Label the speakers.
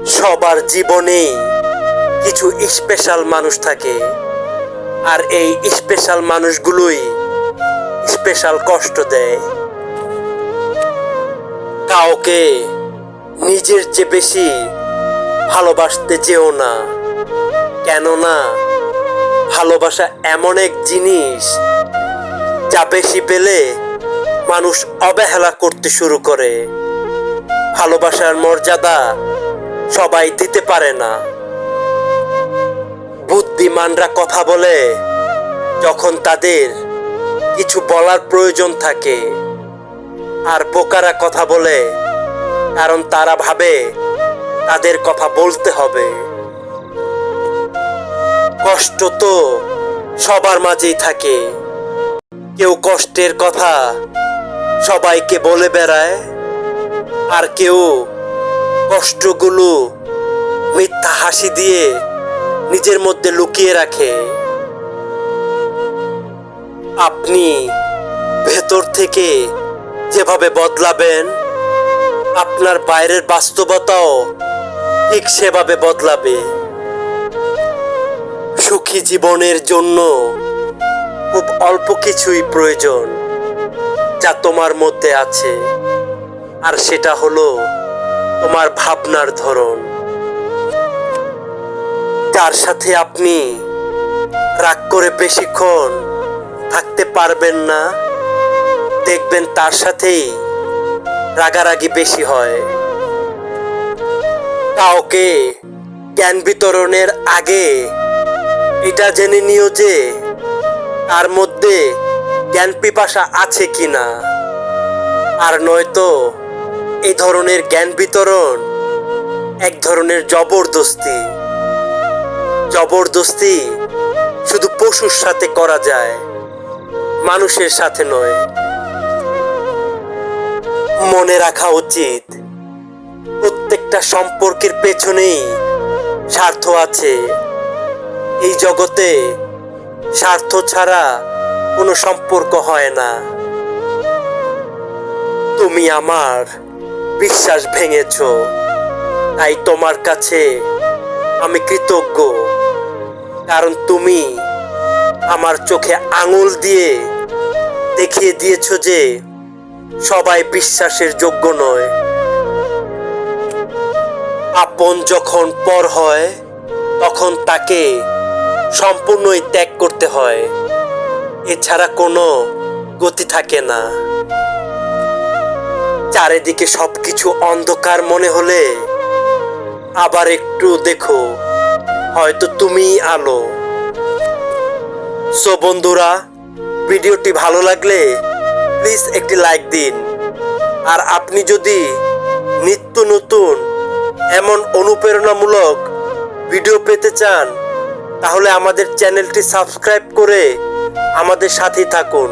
Speaker 1: সবার জীবনেই কিছু স্পেশাল মানুষ থাকে, আর এই স্পেশাল মানুষগুলোই স্পেশাল কষ্ট দেয়। কাউকে নিজের চেয়ে বেশি ভালোবাসতে যেও না, কেননা ভালোবাসা এমন এক জিনিস যা বেশি পেলে মানুষ অবহেলা করতে শুরু করে। ভালোবাসার মর্যাদা সবাই দিতে পারে না। বুদ্ধিমানরা কথা বলে যখন তাদের কিছু বলার প্রয়োজন থাকে, আর বোকারা কথা বলে কারণ তারা ভাবে তাদের কথা বলতে হবে। কষ্ট তো সবার মাঝেই থাকে, কেউ কষ্টের কথা সবাইকে বলে বেড়ায়, আর কেউ কষ্টগুলো মিথ্যা হাসি দিয়ে নিজের মধ্যে লুকিয়ে রাখে। আপনি ভেতর থেকে যেভাবে বদলাবেন, আপনার বাইরের বাস্তবতাও ঠিক সেভাবে বদলাবে। সুখী জীবনের জন্য খুব অল্প কিছুই প্রয়োজন যা তোমার মধ্যে আছে, আর সেটা হলো তোমার ভাবনার ধরন। যার সাথে আপনি রাগ করে বেশিক্ষণ থাকতে পারবেন না, দেখবেন তার সাথেই রাগারাগি বেশি হয়। কাউকে জ্ঞান বিতরণের আগে এটা জেনে নিও যে তার মধ্যে জ্ঞান পিপাসা আছে কিনা, আর নয়তো এই ধরনের জ্ঞান বিতরণ এক ধরনের জবরদস্তি। জবরদস্তি শুধু পশুর সাথে করা যায়, মানুষের সাথে নয়। মনে রাখা উচিত, প্রত্যেকটা সম্পর্কের পেছনেই স্বার্থ আছে। এই জগতে স্বার্থ ছাড়া কোনো সম্পর্ক হয় না। তুমি আমার বিশ্বাস ভেঙেছো, তাই তোমার কাছে আমি কৃতজ্ঞ, কারণ তুমি আমার চোখে আঙুল দিয়ে দেখিয়ে দিয়েছো যে সবাই বিশ্বাসের যোগ্য নয়। আপন যখন পর হয় তখন তাকে সম্পূর্ণই ত্যাগ করতে হয়, এছাড়া কোনো গতি থাকে না। চারিদিকে সবকিছু অন্ধকার মনে হলে আবার একটু দেখো, হয়তো তুমিই আলো। সো বন্ধুরা, ভিডিওটি ভালো লাগলে প্লিজ একটি লাইক দিন, আর আপনি যদি নিত্য নতুন এমন অনুপ্রেরণামূলক ভিডিও পেতে চান তাহলে আমাদের চ্যানেলটি সাবস্ক্রাইব করে আমাদের সাথেই থাকুন।